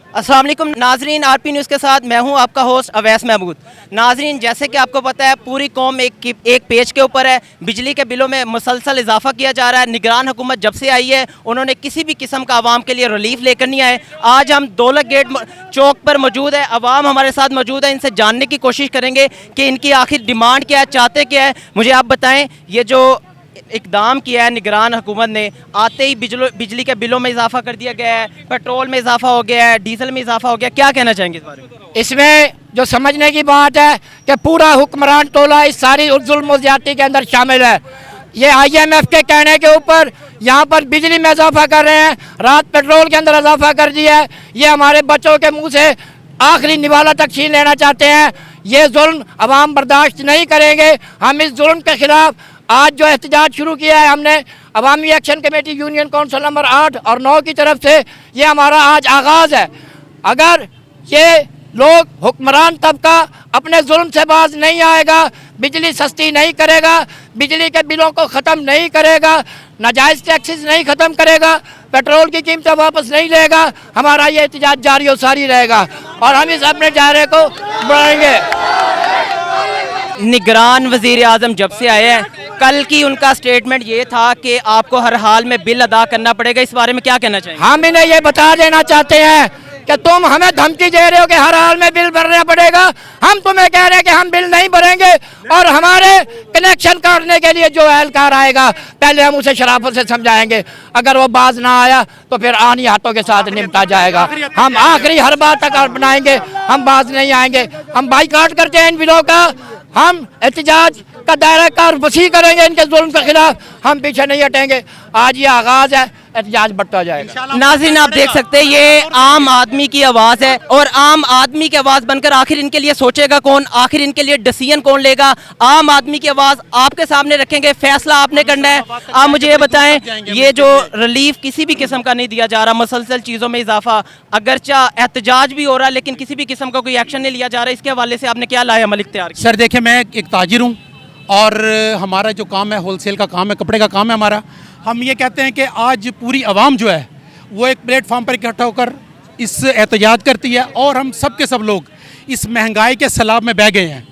अस्सलाम वालेकुम नाजरीन, आरपी न्यूज़ के साथ मैं हूं आपका होस्ट अवैस महमूद। नाजरीन, जैसे कि आपको पता है पूरी कौम एक पेज के ऊपर है। बिजली के बिलों में मुसलसल इजाफा किया जा रहा है। निगरान हुकूमत जब से आई है उन्होंने किसी भी किस्म का आवाम के लिए रिलीफ लेकर नहीं आए। आज हम दौलत गेट चौक पर मौजूद है, आवाम हमारे साथ मौजूद है। इनसे जानने की कोशिश करेंगे कि इनकी आखिर डिमांड क्या है, चाहते क्या है। मुझे आप बताएँ, ये जो इकदाम किया है निगरान हुकूमत ने, आते ही बिजली के बिलों में इजाफा कर दिया गया है, पेट्रोल में इजाफा हो गया है, डीजल में इजाफा हो गया, क्या कहना चाहेंगे इस बारे में? इसमें जो समझने की बात है कि पूरा हुक्मरान टोला इस सारी जुल्म और ज्यादती के अंदर शामिल है। ये IMF के कहने के ऊपर यहाँ पर बिजली में इजाफा कर रहे हैं, रात पेट्रोल के अंदर इजाफा कर दिया है। ये हमारे बच्चों के मुंह से आखिरी निवाला तक छीन लेना चाहते हैं। ये जुल्म अवाम बर्दाश्त नहीं करेंगे। हम इस जुल्म के खिलाफ आज जो एहतजाज शुरू किया है हमने Awami action committee union council number 8 और 9 की तरफ से, ये हमारा आज आगाज़ है। अगर ये लोग हुक्मरान तबका अपने जुल्म से बाज नहीं आएगा, बिजली सस्ती नहीं करेगा, बिजली के बिलों को ख़त्म नहीं करेगा, नाजायज़ टैक्सेस नहीं ख़त्म करेगा, पेट्रोल की कीमतें वापस नहीं लेगा, हमारा ये एहतजाज जारी और सारी रहेगा और हम इस अपने दायरे को बढ़ाएंगे। निगरान वज़ीर आज़म जब से आए हैं, कल की उनका स्टेटमेंट ये था कि आपको हर हाल में बिल अदा करना पड़ेगा। इस बारे में क्या कहना चाहेंगे? हम इन्हें ये बता देना चाहते हैं कि तुम हमें धमकी दे रहे हो कि हर हाल में बिल भरना पड़ेगा। हम तुम्हें कह रहे हैं कि हम बिल नहीं भरेंगे और हमारे कनेक्शन काटने के लिए जो एहलकार आएगा पहले हम उसे शराफत से समझाएंगे। अगर वो बाज ना आया तो फिर आनी हाथों के साथ निपटा जाएगा। हम आखिरी हर बात तक अपनाएंगे, हम बाज नहीं आएंगे। हम बाइकाट करते हैं इन बिलों का, हम एहतजाज का दायरा कार वसी करेंगे इनके जुल्म के खिलाफ, हम पीछे नहीं हटेंगे। आज ये आगाज है, एहतजाज बढ़ता जाएगा। नाज़रीन, आप देख सकते हैं ये आम आदमी की आवाज़ है और आम आदमी की आवाज़ बनकर आखिर इनके लिए सोचेगा कौन, आखिर इनके लिए डिसीजन कौन लेगा? आम आदमी की आवाज़ आपके सामने रखेंगे, फैसला आपने करना है। आप मुझे ये बताएं, ये जो रिलीफ किसी भी किस्म का नहीं दिया जा रहा, मुसलसल चीज़ों में इजाफा, अगरचा एहतजाज भी हो रहा है लेकिन किसी भी किस्म का कोई एक्शन नहीं लिया जा रहा, इसके हवाले से आपने क्या लाया अमल इख्तियार किया? सर देखिए, मैं एक ताजिर हूँ और हमारा जो काम है होलसेल का काम है, कपड़े का काम है हमारा। हम ये कहते हैं कि आज पूरी आवाम जो है वो एक प्लेटफॉर्म पर इकट्ठा होकर इस एहतजाज करती है और हम सब के सब लोग इस महंगाई के सैलाब में बह गए हैं।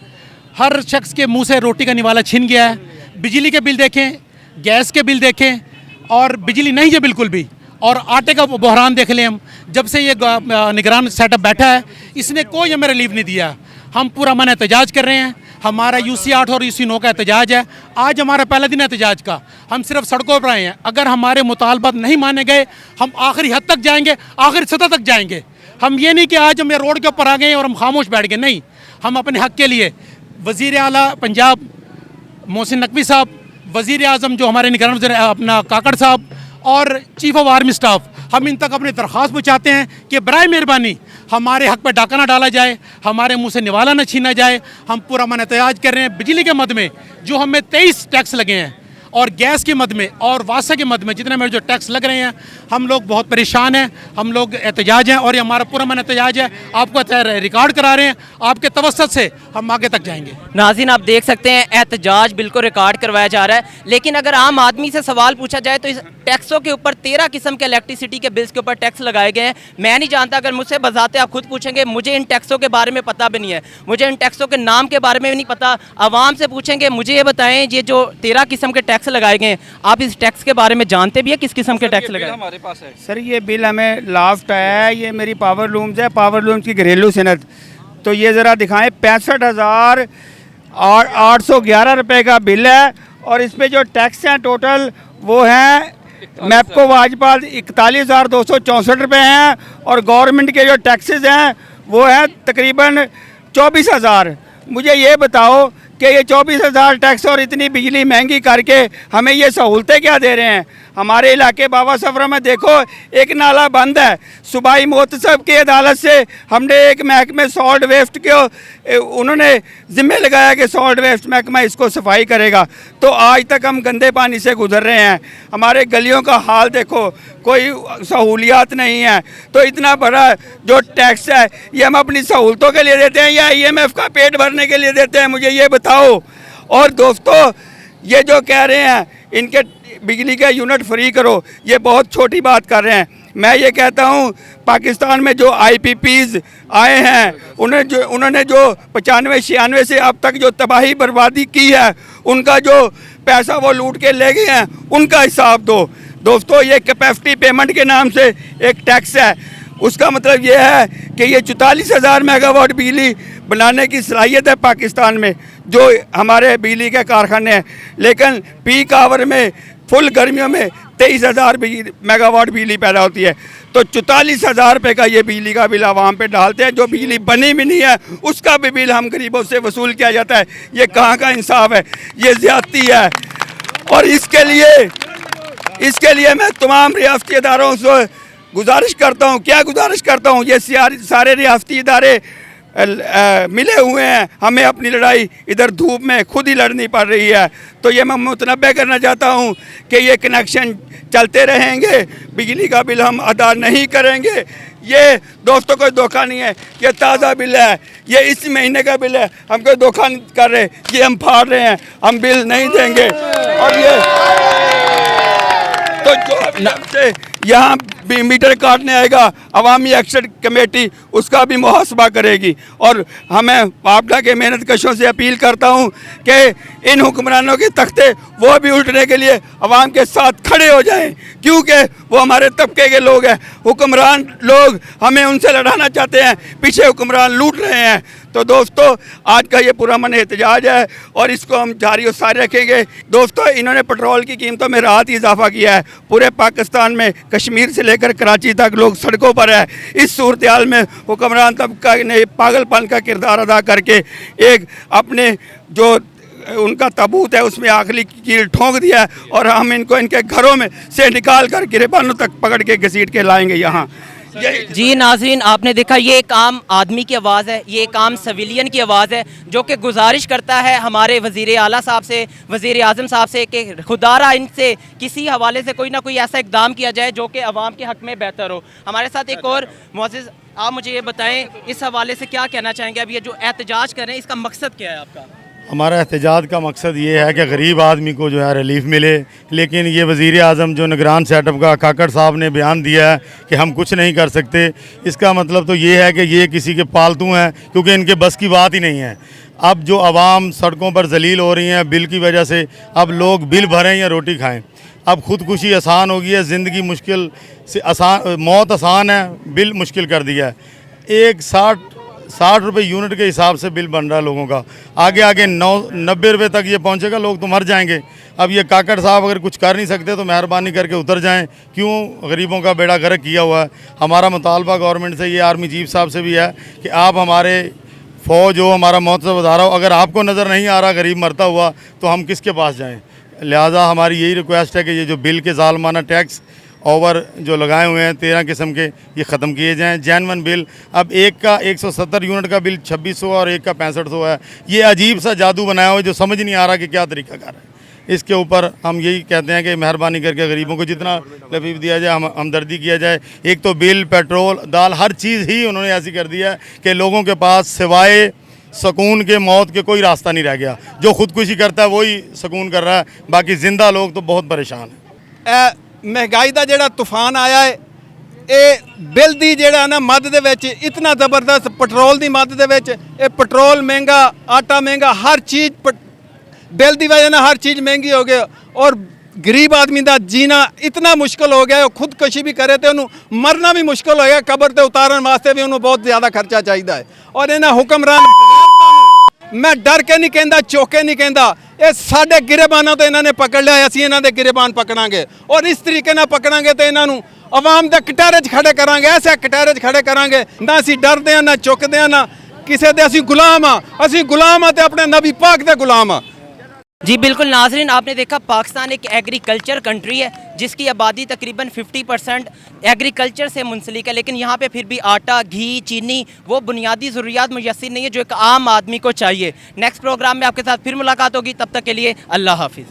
हर शख्स के मुंह से रोटी का निवाला छिन गया है। बिजली के बिल देखें, गैस के बिल देखें और बिजली नहीं है बिल्कुल भी, और आटे का बहरान देख लें। हम जब से ये निगरान सेटअप बैठा है इसने कोई हमें रिलीफ नहीं दिया। हम पूरा मन एहतजाज कर रहे हैं। हमारा UC 8 और UC 9 का एहतजाज है। आज हमारा पहला दिन एहतजाज का, हम सिर्फ सड़कों पर आए हैं। अगर हमारे मुतालबात नहीं माने गए हम आखिरी हद तक जाएंगे, आखिरी सतह तक जाएंगे। हम ये नहीं कि आज हम रोड के ऊपर आ गए और हम खामोश बैठ गए, नहीं। हम अपने हक़ के लिए वज़ीर आला पंजाब मोहसिन नकवी साहब, वज़ीर आज़म जो हमारे निगरान वज़ीर अपना काकड़ साहब और चीफ ऑफ आर्मी स्टाफ, हम इन तक अपनी दरख्वास्त पहुँचाते हैं कि बराए मेहरबानी हमारे हक़ पर डाका ना डाला जाए, हमारे मुंह से निवाला न छीना जाए। हम पूरा मन एहतजाज कर रहे हैं। बिजली के मद में जो हमें 23 टैक्स लगे हैं और गैस के मद में और वासा के मद में जितने मेरे जो टैक्स लग रहे हैं, हम लोग बहुत परेशान हैं। हम लोग एहतजाज हैं और ये हमारा पूरा मन एहतजाज है। आपको रिकॉर्ड करा रहे हैं, आपके तवस्सुत से हम आगे तक जाएंगे। नाज़रीन, आप देख सकते हैं एहतजाज बिल्कुल रिकॉर्ड करवाया जा रहा है। लेकिन अगर आम आदमी से सवाल पूछा जाए तो इस टैक्सों के ऊपर 13 किस्म के इलेक्ट्रिसिटी के बिल्स के ऊपर टैक्स लगाए गए हैं। मैं नहीं जानता, अगर मुझसे बजाते आप खुद पूछेंगे, मुझे इन टैक्सों के बारे में पता भी नहीं है, मुझे इन टैक्सों के नाम के बारे में भी नहीं पता। आवाम से पूछेंगे, मुझे ये बताएं, ये जो 13 किस्म के टैक्स लगाए गए हैं, आप इस टैक्स के बारे में जानते भी है? किस किस्म के टैक्स लगाए हमारे पास है? सर ये बिल हमें लास्ट आया है, ये मेरी पावर लूम्स है, पावर लूम्स की घरेलू सनत। तो ये ज़रा दिखाएं, 65,811 रुपये का बिल है और इस पर जो टैक्स हैं टोटल वो हैं मैपको वाजपाल 41,264 रुपये हैं और गवर्नमेंट के जो टैक्सेस हैं वो हैं तकरीबन 24,000। मुझे ये बताओ कि ये 24,000 टैक्स और इतनी बिजली महंगी करके हमें ये सहूलतें क्या दे रहे हैं? हमारे इलाके बाबा सफरा में देखो एक नाला बंद है। सूबाई मोहतसब की अदालत से हमने एक महकमे सॉल्ट वेस्ट के उन्होंने ज़िम्मे लगाया कि सॉल्ट वेस्ट महकमा इसको सफाई करेगा, तो आज तक हम गंदे पानी से गुजर रहे हैं। हमारे गलियों का हाल देखो, कोई सहूलियात नहीं है। तो इतना बड़ा जो टैक्स है ये हम अपनी सहूलतों के लिए देते हैं या IMF का पेट भरने के लिए देते हैं? मुझे ये बताओ। और दोस्तों, ये जो कह रहे हैं इनके बिजली का यूनिट फ्री करो, ये बहुत छोटी बात कर रहे हैं। मैं ये कहता हूँ पाकिस्तान में जो IPPs आए हैं उन्होंने जो 95-96 से अब तक जो तबाही बर्बादी की है, उनका जो पैसा वो लूट के ले गए हैं, उनका हिसाब दो। दोस्तों, ये कैपेसिटी पेमेंट के नाम से एक टैक्स है, उसका मतलब ये है कि ये 44,000 मेगावाट बिजली बनाने की सलाहियत है पाकिस्तान में, जो हमारे बिजली के कारखाने हैं, लेकिन पीक आवर में फुल गर्मियों में 23,000 मेगावाट बिजली पैदा होती है। तो 44,000 रुपये का ये बिजली का बिल आवाम पे डालते हैं, जो बिजली बनी भी नहीं है उसका भी बिल हम गरीबों से वसूल किया जाता है। ये कहाँ का इंसाफ है? ये ज़्यादती है। और इसके लिए मैं तमाम रियासती इदारों से गुजारिश करता हूँ, क्या गुजारिश करता हूँ, ये सारे रियासती इदारे मिले हुए हैं, हमें अपनी लड़ाई इधर धूप में खुद ही लड़नी पड़ रही है। तो ये मैं मुतनब्बे करना चाहता हूँ कि ये कनेक्शन चलते रहेंगे, बिजली का बिल हम अदा नहीं करेंगे। ये दोस्तों कोई धोखा नहीं है, ये ताज़ा बिल है, ये इस महीने का बिल है, हम कोई धोखा नहीं कर रहे, ये हम फाड़ रहे हैं, हम बिल नहीं देंगे। और ये तो जो हमसे यहाँ भी मीटर काटने आएगा, अवामी एक्शन कमेटी उसका भी मुहासबा करेगी। और हमें वापडा के मेहनत कशों से अपील करता हूँ कि इन हुक्मरानों के तख्ते वो भी उल्टने के लिए अवाम के साथ खड़े हो जाएं, क्योंकि वो हमारे तबके के लोग हैं। हुक्मरान लोग हमें उनसे लड़ाना चाहते हैं, पीछे हुक्मरान लूट रहे हैं। तो दोस्तों, आज का ये पुरअमन एहतजाज है और इसको हम जारी और सारी रखेंगे। दोस्तों, इन्होंने पेट्रोल की कीमतों में राहत इजाफा किया है। पूरे पाकिस्तान में कश्मीर से लेकर कराची तक लोग सड़कों पर है। इस सूरत हाल में हुक्मरान तबका ने पागलपन का किरदार अदा करके एक अपने जो उनका ताबूत है उसमें आखिरी कील ठोंक दिया है, और हम इनको इनके घरों में से निकाल कर गिरबानों तक पकड़ के घसीट के लाएंगे यहाँ। जी नाज़रीन, आपने देखा ये एक आम आदमी की आवाज़ है, ये एक आम सिविलियन की आवाज़ है, जो कि गुजारिश करता है हमारे वज़ीर आला साहब से, वज़ीर आज़म साहब से कि खुदारा इनसे किसी हवाले से कोई ना कोई ऐसा इकदाम किया जाए जो कि अवाम के हक़ में बेहतर हो। हमारे साथ एक और मुअज़्ज़िज़, आप मुझे ये बताएँ इस हवाले से क्या कहना चाहेंगे? अब ये जो एहतजाज कर रहे हैं, इसका मकसद क्या है आपका? हमारा एहतजाज का मकसद ये है कि गरीब आदमी को जो है रिलीफ मिले। लेकिन ये वज़ीर आज़म जो निगरान सेटअप का काकड़ साहब ने बयान दिया है कि हम कुछ नहीं कर सकते, इसका मतलब तो ये है कि ये किसी के पालतू हैं, क्योंकि इनके बस की बात ही नहीं है। अब जो आवाम सड़कों पर जलील हो रही हैं बिल की वजह से, अब लोग बिल भरें या रोटी खाएं। अब खुदकुशी आसान हो गई है, ज़िंदगी मुश्किल से आसान, मौत आसान है, बिल मुश्किल कर दिया है। एक 60 रुपये यूनिट के हिसाब से बिल बन रहा है लोगों का, आगे आगे 90 रुपये तक ये पहुंचेगा, लोग तो मर जाएंगे। अब ये काकड़ साहब अगर कुछ कर नहीं सकते तो मेहरबानी करके उतर जाएं, क्यों गरीबों का बेड़ा गर्क किया हुआ है। हमारा मुतालबा गवर्नमेंट से, ये आर्मी चीफ साहब से भी है कि आप हमारे फ़ौज हो, हमारा मौतसब अदारा हो, अगर आपको नज़र नहीं आ रहा गरीब मरता हुआ तो हम किसके पास जाएँ। लिहाजा हमारी यही रिक्वेस्ट है कि ये जो बिल के ज़ालमाना टैक्स ओवर जो लगाए हुए हैं 13 किस्म के, ये ख़त्म किए जाएं। जेन्युइन बिल, अब एक का 170 यूनिट का बिल 2600 और एक का 6500 है। ये अजीब सा जादू बनाया हुआ है जो समझ नहीं आ रहा कि क्या तरीका कर है। इसके ऊपर हम यही कहते हैं कि मेहरबानी करके गरीबों को जितना लफीफ दिया जाए, हमदर्दी किया जाए। एक तो बिल, पेट्रोल, दाल, हर चीज़ ही उन्होंने ऐसी कर दिया है कि लोगों के पास सिवाय सुकून के मौत के कोई रास्ता नहीं रह गया। जो खुदकुशी करता है वही सुकून कर रहा है, बाकी ज़िंदा लोग तो बहुत परेशान हैं। महंगाई का ਜਿਹੜਾ तूफान आया है, ये बिल की ਜਿਹੜਾ ना मद ਦੇ ਵਿੱਚ इतना ज़बरदस्त पेट्रोल की मद ਦੇ ਵਿੱਚ ਇਹ पेट्रोल महंगा, आटा महंगा, हर चीज़ बिल की वजह ना हर चीज़ महंगी हो गई। और गरीब आदमी का जीना इतना मुश्किल हो गया, खुदकुशी भी करे तो उन्होंने मरना भी मुश्किल हो गया, कबर से उतारन वास्ते भी उन्होंने बहुत ज़्यादा खर्चा चाहिए है। और इन्हें हुक्मरान मैं डर के नहीं कहता, चौके नहीं कहता, ये साढ़े गिरेबानों तो इन्होंने पकड़ लिया, असीं इन्हां दे गिरेबान पकड़ांगे और इस तरीके नाल पकड़ांगे तो इन्हों आवाम दे कटहरे च खड़े करांगे, ऐसे कटहरे च खड़े करांगे ना असीं डरदे हां, ना चुकदे हां, ना किसी दे असीं गुलाम हाँ। असीं गुलाम हाँ तो अपने नबी पाक दे गुलाम हाँ। जी बिल्कुल नाज़रीन, आपने देखा पाकिस्तान एक एग्रीकल्चर कंट्री है जिसकी आबादी तकरीबन 50% एग्रीकल्चर से मुंसलिक है, लेकिन यहाँ पे फिर भी आटा, घी, चीनी, वो बुनियादी ज़रूरियात मुयस्सर नहीं है जो एक आम आदमी को चाहिए। नेक्स्ट प्रोग्राम में आपके साथ फिर मुलाकात होगी, तब तक के लिए अल्लाह हाफिज़।